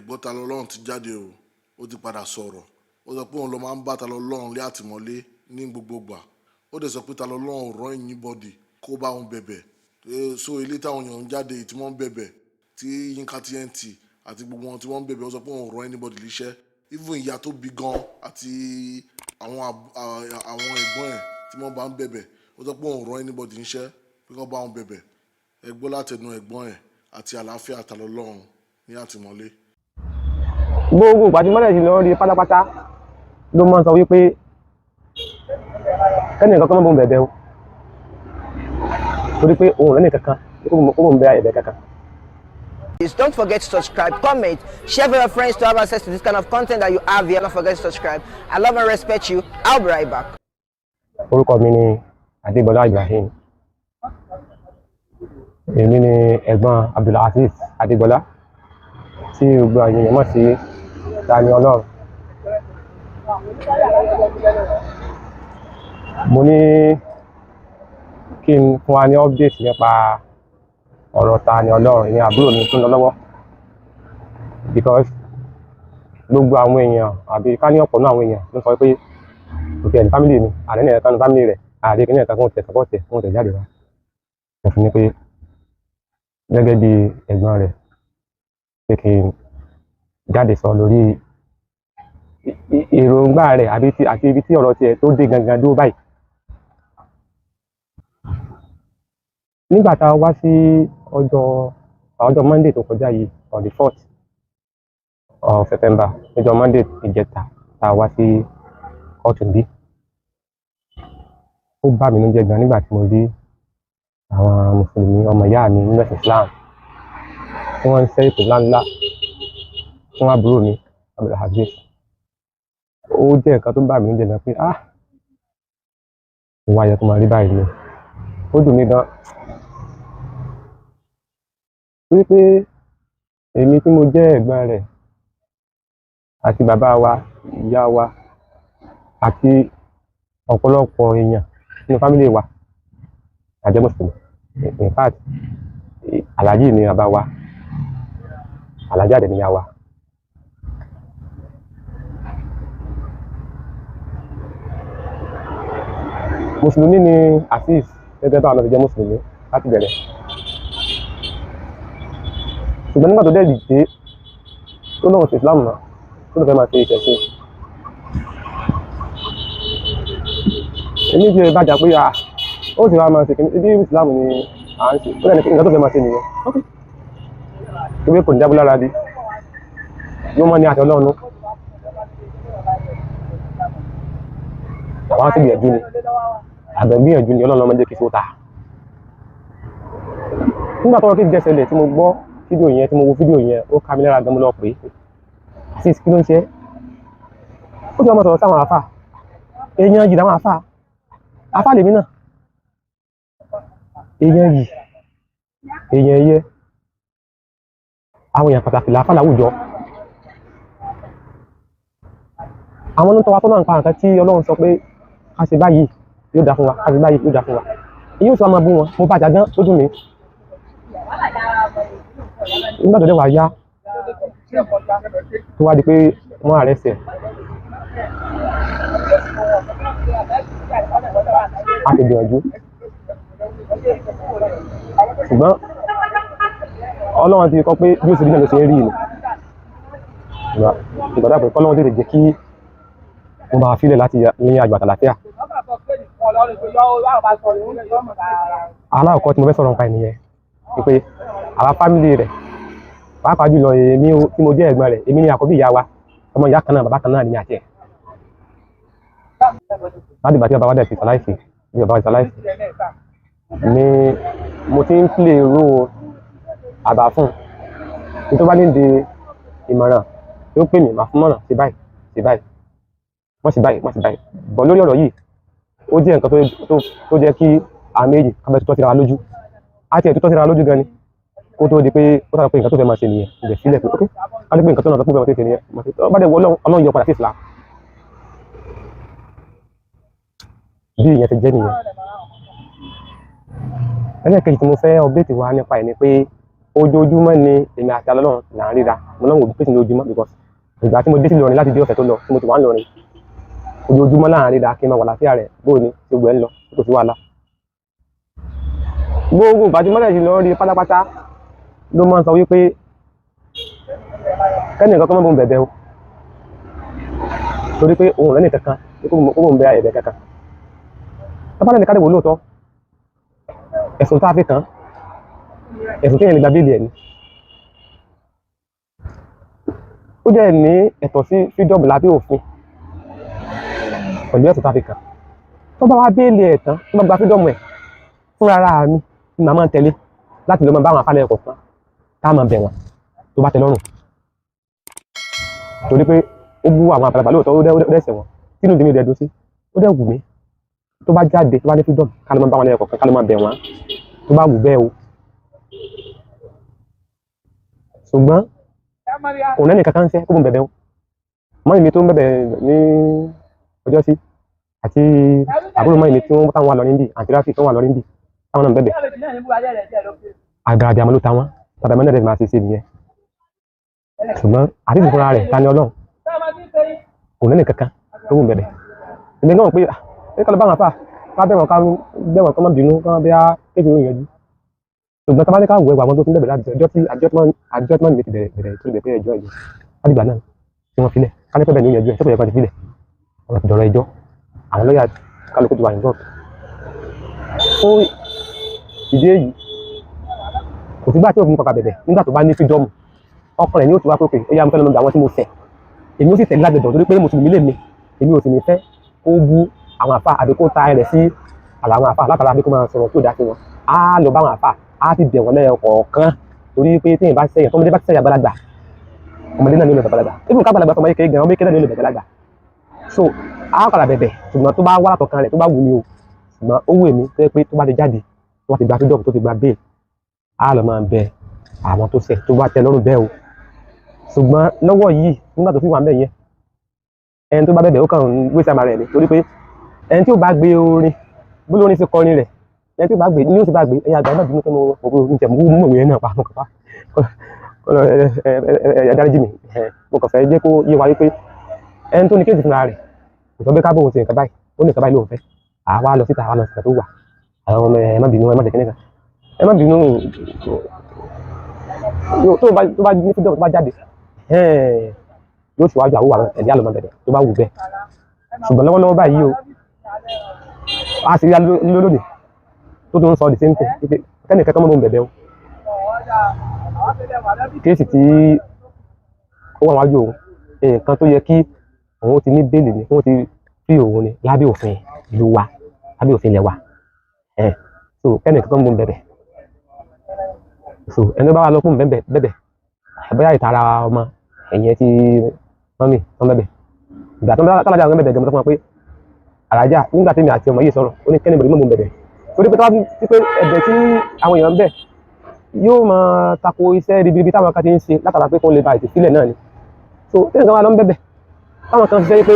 gbọ́ ta lọ́lọ́run ti jáde o ó ti padà sọ̀rọ̀ ó sọ pé òun ló máa ń bá ta lọ́lọ́run lé àtìmọ́lé ní gbogbo gbà ó dẹ̀ sọ pé ta lọ́lọ́run rán anybody kó bá òun bẹ̀bẹ̀ so ilé táwọn èèyàn ń jáde tí wọ́n ń bẹ̀bẹ̀ tí Yínká TNT àti gbogbo wọn tí wọ́n ń bẹ̀bẹ̀ ó sọ pé òun rán anybody léṣẹ́ even ìyá tó bí gan àti àwọn ẹ̀gbọ́n ẹ̀ tí wọ́n bá ń bẹ̀bẹ̀ ó sọ pé òun rán anybody níṣẹ́ pé kó bá òun bẹ̀bẹ̀ ẹ gbọ́ látẹnu ẹ̀gbọ́n ẹ̀ àti àlàáfíà ta lọ́lọ́run ní àtìmọ́lé. Gbogbo ìgbàdúmọ́lẹ̀ sí lórí pátápátá ló máa ń sọ wípé kẹ́ni nǹkan kan mọ́ bó ń bẹ̀bẹ̀ o torí pé òun rẹ̀ nìkankan ó bó ń bẹ ẹ̀bẹ̀ kankan. Please don't forget to subscribe, comment, share with your friends to have access to this kind of content that you have here. Don't forget to subscribe. I love and respect you. I'll be right back. Orúkọ mi ni Adébọ́lá Ibrahim. Èmi ni ẹ̀gbọ́n Abdulaziz Adébọ́lá tí gbogbo àwọn èèyàn mọ̀ sí Tani Ọlọ́run. Mo ní kí n fún wa ní update nípa ọ̀rọ̀ Tani Ọlọ́run ìyẹn àbúrò mi tó ń lọ lọ́wọ́ because gbogbo àwọn èèyàn àbí ká ní ọ̀pọ̀ náà àwọn èèyàn ló sọ pé òkè ẹ̀dí fámìlì mi àlẹ́ ní ẹ̀ka ní fámìlì rẹ̀ àdé kí ní ẹ̀ka fún tẹ̀ sọ́pọ̀tẹ̀ fún tẹ̀ jáde wá. Mo fi ní pé gẹ́gẹ́ bí ẹ̀gbọ́n rẹ̀ pé kí n jáde sọ lórí èròǹgbà rẹ̀ àti ibi tí ọ̀rọ̀ tiẹ̀ tó dé gangan dúró báyìí. Nígbà tá a wá sí ọjọ́ Monday tó kọjá yìí on the 4th of September ọjọ́ Monday ìjẹta tá a wá sí kóòtù bí ó bá mi ní jẹ́ gan nígbà tí mo rí àwọn mùsùlùmí ọmọ ìyá mi nínú ẹ̀sìn Islam tí wọ́n ń ṣe ètò ńláńlá fún àbúrò mi Abdulaziz. Ó jẹ́ nǹkan tó bá mi ní jẹ́ gan pé ìwà ayẹ tó máa rí báyìí ni ó dùn mí gan wípé èmi tí mo jẹ́ ẹ̀gbọ́n rẹ̀ àti bàbá wa ìyá wa àti ọ̀pọ̀lọpọ̀ èèyàn nínú fámílì wa àjẹ́ mùsùlùmí in fact aláàjì ni bàbá wa aláàjì àdẹ̀ ni ìyá wa. Mùsùlùmí ni Azeez gẹ́gẹ́ bá àwọn ọ̀nà jẹ́ mùsùlùmí láti bẹ̀rẹ̀ ṣùgbọ́n nígbà tó dẹ̀ dìde tó lóun ṣe Islam náà tó ló fẹ́ máa ṣe ìṣẹ̀ṣe èmi ti bàjá pé ó sì wá máa ṣe kìíní ibi Islam ni à ń ṣe ó lẹ́nu nǹkan tó fẹ́ máa ṣe nìyẹn ìwé kò ní jábọ́ lára dé yóò mọ́ ní àti Ọlọ́run àwọn sì gbìyànjú ni àgbẹ̀gbìyànjú ni Ọlọ́run máa jẹ́ kí so ta. Nígbà tó wọn kí jẹ́sẹ̀lẹ̀ tí mo gbọ́ fídíò yẹn tí mo wo fídíò yẹn ó ká mi lára gan mo lọ pé Azeez kí ló ń ṣe ó ti wọ́n mọ̀ sọ̀rọ̀ sáwọn àfà èèyàn yìí dáwọn àfà lèmi náà èèyàn yìí èèyàn yẹ àwọn èèyàn pàtàkì láfà láwùjọ àwọn ló ń tọwọ́ tó náà ń pa nǹkan tí Ọlọ́run sọ pé ká ṣe báyìí yóò dá fún wa ká ṣe báyìí yóò dá fún wa èyí ò sọ máa bú wọn mo bàjá gan ó dùn mí. Nígbà tó dé wá yá tó wá di pé wọ́n àrẹ́sẹ̀ a ti gbìyànjú ṣùgbọ́n Ọlọ́run ti kọ́ pé bí ó ṣe rí náà ló ṣe ń rí ni ìgbàdá pé kọ́lọ́run tètè jẹ́ kí wọ́n bá fílẹ̀ láti ní àjò àtàlàfíà. Aláàkọ́ tí mo fẹ́ sọ̀rọ̀ nípa ènìyàn pé àwọn fámìlì rẹ̀ pàápàá jùlọ èmi tí mo jẹ́ ẹ̀gbọ́n rẹ̀ èmi ni àkọ́bí ìyá wa ọmọ ìyá kan náà bàbá kan náà ni àti ẹ̀. Láti ìgbà tí bàbá wa dẹ̀ ti ṣaláìsí bí bàbá wa ti ṣaláìsí ni mo ti ń play role àbá fún un tó bá ní di ìmọ̀ràn tó pè mí màá fún mọ̀ràn sí báyìí wọ́n sì báyìí bọ̀ lórí ọ̀rọ̀ yìí ó jẹ́ nǹkan tó jẹ́ kí àmì èjì kábẹ́ tó tọ́síra wa lójú àti ẹ̀ tó tọ́síra wa lójú gan ni kó tó di pé ó sára pé nǹkan tó fẹ́ máa ṣe nìyẹn ìbẹ̀ sílẹ̀ pé ókè á lè pé nǹkan tó náà tó fẹ́ máa ṣe nìyẹn bá dẹ̀ wọ Ọlọ́run yọ padà sí Islam bí ìyẹn ti jẹ́ nìyẹn. Ẹlẹ́ẹ̀kejì tí mo fẹ́ update wa nípa ẹ̀ ni pé ojoojúmọ́ ni èmi àti Ọlọ́run là ń ríra mo náà wò ó pèsè lójúmọ́ because ìgbà tí mo dé sí Ìlọrin láti dé ọ̀sẹ̀ tó lọ tí mo ti wà ń lọrin ojoojúmọ́ láàrin ìdá kí n máa wà láfíà rẹ̀ bóò ni gbogbo ẹ̀ ń lọ kò sí wàhálà. gbogbo ìbàdìmọ́lẹ̀ sí lọ rí pátápátá ló máa ń sọ wípé kẹ́ni nǹkan kan máa ń bọ̀ bẹ̀bẹ̀ o torí pé òun rẹ̀ nìkankan kó mọ̀ ń bẹ ẹ̀bẹ̀ kankan. tábàlẹ̀ nìkan lè wò lóòótọ́ ẹ̀sùn tá a fi kàn ẹ̀sùn kéèyàn lè gba bíìlì ẹ̀ ni. ó jẹ́ ní ẹ̀tọ́ sí freedom lábẹ́ òfin pẹ̀lú ẹ̀sùn tá a fi kàn. tó bá wá bíìlì ẹ̀ tán tó bá gba freedom ẹ̀ fúnra ara mi ni màá máa ń tẹ̀lé láti lọ máa bá àwọn afálẹ̀ kọ̀ọ̀kan tá a máa bẹ̀ wọ́n tó bá tẹ́ lọ́rùn. torí pé ó bú àwọn àgbàlagbà lóòótọ́ ó dẹ́sẹ̀ wọn tínú tèmi dẹ̀ dùn sí ó dẹ̀ wù mí tó bá jáde tó bá ní freedom ká ló máa bá wọn lẹ́yìn kọ̀ọ̀kan ká ló máa bẹ̀ wọ́n tó bá wù bẹ́ẹ̀ o. ṣùgbọ́n kò lẹ́nu kankan ń ṣe kó mọ̀ bẹ̀bẹ̀ o mọ́yìn mi tó ń bẹ̀bẹ̀ ní ọjọ́ sí àti àbúrò mọ́yìn mi tí wọ́n táwọn wà lọ níbí àti ráfì tó wà lọ níbí táwọn náà ń bẹ̀bẹ̀ àgàràdì àmọ́ ló ta wọ́n tàbí àmọ́ náà máa ṣe nìyẹn. ṣùgbọ́n àti ìfúnra rẹ̀ ta ni Ọlọ́run kò lẹ́nu kankan tó mọ̀ bẹ̀bẹ̀ ìgbẹ́ náà pé ẹ kọ́ lọ bá wọn fà ká bẹ̀wọ̀n ká bẹ̀wọ̀n kọ́ mọ́ bínú kọ́ bí a kéde òun yẹn ṣùgbọ́n tá a bá ní ká wọ ẹwà àwọn tó ti ń bẹ̀rẹ̀ láti ọjọ́ tí adjustment mi ti bẹ̀rẹ̀ tó lè pé ẹjọ́ yìí láti ìgbà náà tí wọ́n filẹ̀ ká ní pẹ́ bẹ́ẹ̀ ní ẹjọ́ ẹ̀ sẹ́kọ̀ọ́ yẹn kan ti filẹ̀ ọ̀rọ̀ ti dọ̀rọ̀ ẹjọ́ àwọn lọ́ọ̀yà kálukú ti wà ní bọ́ọ̀tù. fún ìdí èyí kò sígbà tí òfin kọkà bẹ̀bẹ̀ nígbà tó bá ní freedom ọkàn rẹ̀ ni ó ti wá pé ó yá mo fẹ́ lọ́mọdé àwọn tí mo fẹ́ èmi ó sì tẹ̀lé lágbẹ̀dọ̀ torí pé mùsùlùmí lè mi èmi ò sì ní fẹ́ kó bú àwọn àfa àbí kó ta ẹrẹ̀ sí àwọn àfa látara bí kó máa sọ̀rọ̀ tó dá sí wọn á lọ bá àwọn àfa á ti bẹ̀ wọ́n lẹ́yìn kọ̀ọ̀kan torí pé téèyàn bá sẹ́yìn tọ́mọdé bá sẹ́yìn àgbàlagbà ọmọdé náà ní olè bàbàlagbà even ká àgbàlagbà tọmọ yìí kéèké gan ọmọ yìí kéèké náà ní olè bàbàlagbà so á kàrà bẹ̀bẹ̀ ṣùgbọ́n tó bá wá látọ̀kan rẹ̀ tó bá wù ní o ṣùgbọ́n ó wù mí tó yẹ pé tó bá ti jáde tó bá ti gba freedom tó ti gba bail á lọ máa bẹ àwọn tó ṣẹ̀ tó bá tẹ́ lọ́rùn bẹ́ẹ̀ o ṣùgbọ́n lọ́wọ́ yìí nígbà tó fi wà ń bẹ̀ yẹn ẹni tó bá bẹ̀bẹ̀ ó kàn ń wé sàmà rẹ̀ ni torí pé ẹni tí ó bá gbé orin bó lórin ṣe kọrin rẹ̀ ẹni tí ó bá gbé ní ó sì bá gbé ẹ̀yà àgbà náà bínú pé mo tẹ̀ mú ìwé náà pa mo kàn pa dáríjì mi mo kàn fẹ́ jẹ́ kó yé wa wípé ẹni tó ní kéèsì fúnra rẹ̀ kò sọ pé ká bóun ṣe nǹkan báyìí ó ní nǹkan báyìí lóun fẹ́ àwa lọ síta àwa lọ síta tó wà àwọn ọmọ ẹ má bínú ẹ má tẹ̀kẹ́ nìkan ẹ má bínú tó bá ní fídíò tó bá jáde yóò ṣíwájú àwòwà ẹ̀dí àlọ́mọ bẹ̀rẹ̀ tó bá wù bẹ́ẹ̀ ṣùgbọ́n lọ́wọ́lọ́wọ́ báyìí o a sì rí lónìí tó ń sọ the same thing pé kẹ́ni kẹ́kọ́ mọ́ bẹ̀bẹ̀ o kéèsì tí ó wà wájú òun nǹkan tó yẹ kí òun ti ní bẹ́ẹ̀lì ni òun ti fi òun ni lábẹ́ òfin ìlú wa lábẹ́ òfin ilẹ̀ wa so kẹ́ni kẹ́kọ́ mọ́ bẹ̀bẹ̀ so ẹni bá wà lọ́kùn bẹ̀bẹ̀ àbẹ́yà ìtara ọmọ ẹ̀yìn ti mọ́mì tó ń bẹ̀bẹ̀ ìgbà tó ń tálájà ń bẹ̀bẹ̀ gẹ̀mọ́ tó fún wa pé àràjà nígbà tí mi àti ọmọ yìí sọ̀rọ̀ ó ní kẹ́ni bẹ̀rẹ̀ mọ́ bẹ̀bẹ̀ torí pé tó bá ti pé ẹ̀bẹ̀ tí àwọn èèyàn bẹ̀ yóò máa tako iṣẹ́ ribiribi táwọn kan ti ń ṣe látara pé kó lè ba ìtìsílẹ̀ náà ni so tí nǹkan wà lọ ń bẹ̀bẹ̀ táwọn kan ṣiṣẹ́ pé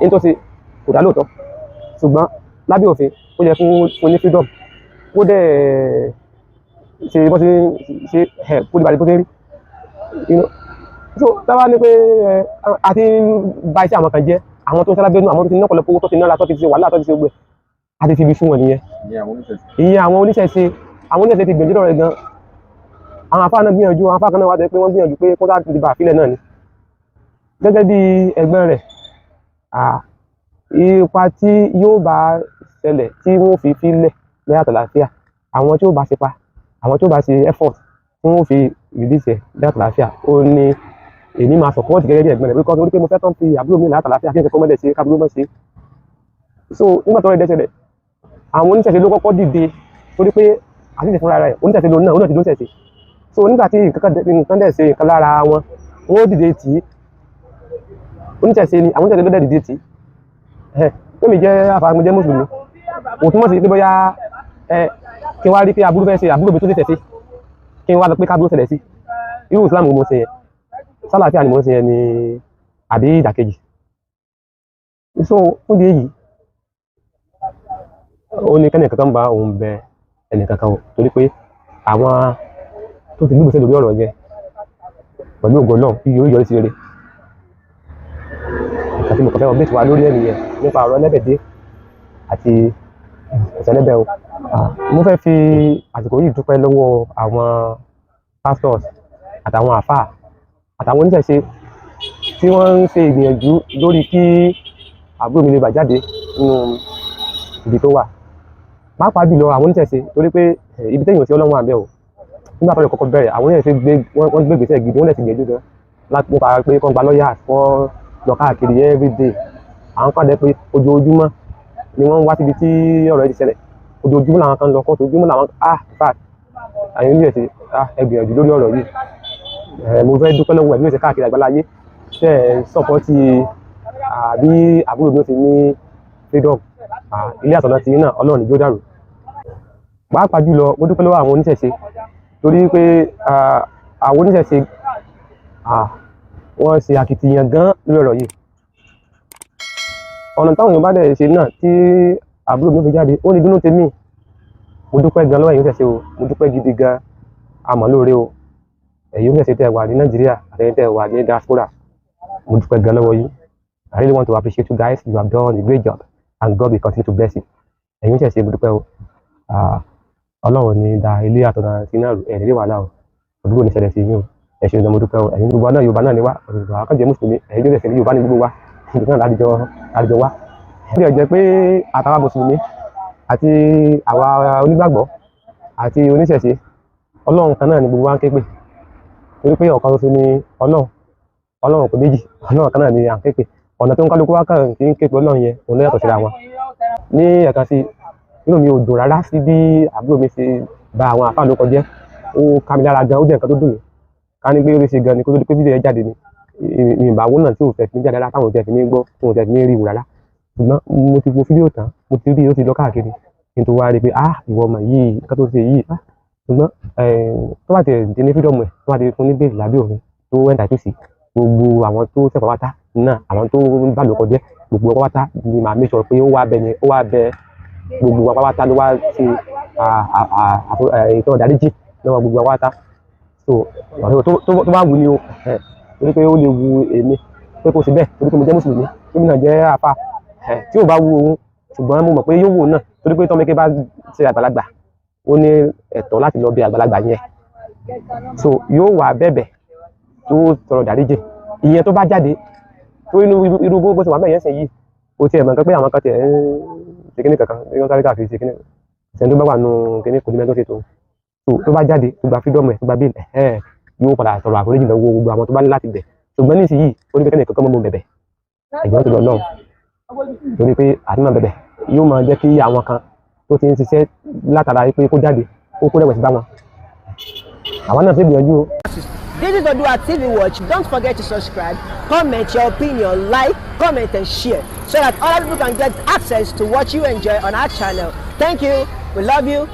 ní tó ṣe kò dá lóòótọ́ ṣùgbọ́n lábẹ́ òfin ó yẹ kó ní freedom kó dẹ̀ ṣe bó ṣe ṣe kó lè ba bó ṣe rí so táwa ní pé àti ba iṣẹ́ àwọn kan jẹ́ àwọn tó ń sálábẹ́nu àwọn tó ti ní ọ̀pọ̀lọpọ̀ owó tó ti nára tó ti ṣe wàhálà tó ti ṣe gbẹ àti fi ibi fún wọn nìyẹn ìyẹn àwọn oníṣẹ̀ṣe ti gbìyànjú lọ́rọ̀ gan àwọn afá náà gbìyànjú àwọn afá kan náà wá tẹ́ pé wọ́n gbìyànjú pé kó sáà ti bá àfilẹ̀ náà ni gẹ́gẹ́ bí ẹgbẹ́ rẹ̀ ipa tí yóò bá ṣẹlẹ̀ tí wọ́n fi filẹ̀ lẹ́yà àtàlàáfíà àwọn tí ó bá ṣe pa àwọn tí ó bá ṣe effort tí wọ́n fi release lẹ́yà àtàlàáfíà ó ní èmi máa support gẹ́gẹ́ bí ẹ̀gbọ́n rẹ̀ because orí pé mo fẹ́ tán fi àbúrò mi láti àlàáfíà kí n ṣe kọ́mọ́dé ṣe kábúrò mọ́ ṣe so nígbà tó rẹ̀ dẹ́sẹ̀ rẹ̀ àwọn oníṣẹ̀ṣe ló kọ́kọ́ dìde torí pé àti ìfúnra rẹ̀ oníṣẹ̀ṣe ló náà oníṣẹ̀ṣe ló ń ṣẹ̀ṣe so nígbà tí nǹkan dẹ̀ ṣe nǹkan lára wọn wọ́n dìde tì í oníṣẹ̀ṣe ni àwọn oníṣẹ̀ṣe ló dẹ̀ dìde tì í pé mi jẹ́ àfàmù jẹ́ mùsùlùmí kò túmọ̀ sí pé bóyá kí n wá rí pé àbúrò fẹ́ ṣe àbúrò mi tó ṣẹ̀ṣẹ̀ kí n wá lọ pé kábúrò ṣẹlẹ̀ sí irú Islam mo ṣe yẹn sálàáfíà ni mo ń ṣe yẹn ni àbí ìdàkejì so fún di èyí ó ní kẹ́ni kankan bá òun bẹ ẹnì kankan o torí pé àwọn tó ti gbégbèsè lórí ọ̀rọ̀ yẹn pẹ̀lú ògo náà yóò yọrí sí rere. Nǹkan tí mo kàn fẹ́ update wa lórí ẹ̀ nìyẹn nípa ọ̀rọ̀ ẹlẹ́bẹ̀dé àti ẹ̀sẹ̀lẹ́bẹ̀ o. Mo fẹ́ fi àsìkò yìí dúpẹ́ lọ́wọ́ àwọn pastors àtàwọn àfáà àtàwọn oníṣẹ̀ṣe tí wọ́n ń ṣe ìgbìyànjú lórí kí àbúrò mi lè bà jáde nínú ibi tó wà. Pàápàá jùlọ àwọn oníṣẹ̀ṣe torí pé ibi tẹ́yìn sí Ọlọ́run àbẹ̀ o. Nígbà tó lè kọ́kọ́ bẹ̀rẹ̀ àwọn oníṣẹ̀ṣe wọ́n gbé ìgbésẹ̀ gidi wọ́n lè ti gbìyànjú gan láti nípa pé kọ́ gba lọ́ọ̀yà kọ́ lọ káàkiri everyday. Àwọn kan dẹ̀ pé ojoojúmọ́ ni wọ́n ń wá síbi tí ọ̀rọ̀ yìí ti ṣẹlẹ̀. Ojoojúmọ́ làwọn kan lọ kọ́ ojoojúmọ́ làwọn in fact àwọn oníṣẹ̀ṣe ẹ gbìyànjú lórí ọ̀rọ̀ yìí. Mo fẹ́ dúpẹ́ lọ́wọ́ ẹ̀mí ìṣẹ́ káàkiri àgbáláyé tẹ́ ẹ̀ sọ́pọ́tì bí àbúrò mi ó ti ní freedom ilé àtọ̀nà tí náà Ọlọ́run ní jó dàrú. Pàápàá jùlọ mo dúpẹ́ lọ́wọ́ àwọn oníṣẹ̀ṣe torí pé àwọn oníṣẹ̀ṣe wọ́n ṣe akitiyan gan lórí ọ̀rọ̀ yìí. Ọ̀nà táwọn èèyàn bá dẹ̀ ṣe náà tí àbúrò mi ó fi jáde ó ní dúnú tèmi. Mo dúpẹ́ gan lọ́wọ́ ẹ̀yin oníṣẹ̀ṣe o, mo dúpẹ́ gidi gan, àmọ́ lóore o. Ẹ̀yin oníṣẹ̀ṣe tẹ́ wà ní Nàìjíríà àtẹ̀yin tẹ́ wà ní diaspora, mo dúpẹ́ gan lọ́wọ́ yín. I really want to appreciate you guys. You have done a great job and God will continue to bless you. Ẹ̀yin oníṣẹ̀ṣe mo dúpẹ́ o. Ọlọ́run ní da ilé àtọ̀nà tí náà rù ẹ̀rí rí wàhálà o. Àdúgbò ní ṣẹlẹ̀ sí yín o. Ẹ ṣeun gan mo dúpẹ́ o. Ẹ̀yin gbogbo náà Yorùbá náà ni wá. Yorùbá kan jẹ́ Mùsùlùmí. Ẹ̀yin oníṣẹ̀ṣe ní Yorùbá ní gbogbo wa. Ìgbà náà láti jọ wá. Ó lè jẹ́ pé àtàwọn Mùsùlùmí àti àwa onígbàgbọ́ àti oníṣẹ̀ṣe Ọlọ́run kan náà ni gbogbo wa ń ké pè. Torí pé ọ̀kan ṣoṣo ni Ọlọ́run kò méjì, Ọlọ́run kan náà ni à ń ké pè. Ọ̀nà tó ń kálukú wá kàn kí ń ké pè Ọlọ́run yẹn òun ló yàtọ̀ síra wọn. Ní ẹ̀ka sí inú mi ò dùn rárá sí bí àbúrò mi ṣe ba àwọn àfáà ló kọjẹ́. Ó ká mi lára gan, ó jẹ́ nǹkan tó dùn mí. Ká ní pé ó lè ṣe gan ni kó tó di pé fídíò yẹn jáde ni. Ìbáwó náà tí òun tẹ̀ fi ní jáde rárá táwọn tẹ̀ fi ní gbọ́ tí òun tẹ̀ fi ní rí wò rárá. Ṣùgbọ́n mo ti wo fídíò tán, mo ti rí ó ti lọ káàkiri. Kí n tó wá rí pé ìwọ ọmọ yìí nǹkan tó ṣe yìí ṣùgbọ́n tó bá tẹ̀ dé ní freedom ẹ̀ tó bá ti fún ní bẹ́ẹ̀lì lábẹ́ òfin tó wẹ́ńtà tó sì gbogbo àwọn tó ṣẹ̀fọ̀ wáta náà àwọn tó ń bá lóko jẹ́ gbogbo ọkọ̀ wáta ni màá make sure pé ó wá bẹ gbogbo ọkọ̀ wáta ló wá ṣe ìtọ́ ìdáríjì lọ́wọ́ gbogbo ọkọ̀ wáta. So tó bá wù ní o torí pé ó lè wu èmi pé kò sí bẹ́ẹ̀ torí pé mo jẹ́ Mùsùlùmí èmi náà jẹ́ àfà tí ò bá wu òun ṣùgbọ́n mo mọ̀ pé yóò wò náà torí pé tọ́mẹ́kẹ́ bá ṣe àgbàlagbà ó ní ẹ̀tọ́ láti lọ bí àgbàlagbà yẹn. So yóò wà bẹ̀bẹ̀ tó tọrọ dáríjì ìyẹn tó bá jáde tó irú bó ṣe wà bẹ́ẹ̀ yẹn ṣe yìí o tiẹ̀ mọ̀ nǹkan pé àwọn kan tiẹ̀ ń ṣe kíní kankan ní wọ́n sáré káàkiri ṣe kíní ṣẹ́ni tó bá wà nù kíní kò ní mẹ́tọ́ ṣe tó. So tó bá jáde tó gba freedom ẹ̀ tó gba bail yóò padà tọrọ àforíjì lọ́wọ́ gbogbo àwọn tó bá ní láti bẹ̀ ṣùgbọ́n nísìnyí ó ní kẹ́kẹ́ kankan mọ́ bẹ̀bẹ̀ ẹ̀gbọ́n tó lọ náà torí pé àti máa bẹ̀bẹ̀ yóò máa jẹ́ kí àwọn kan tó ti ń ṣiṣẹ́ látara pé kó jáde kó rẹ̀wẹ̀sì bá wọn. Àwọn náà ṣe gbìyànjú o. This is Oòduà TV Watch. Don't forget to subscribe, comment your opinion, like, comment and share so that other people can get access to what you enjoy on our channel. Thank you. We love you.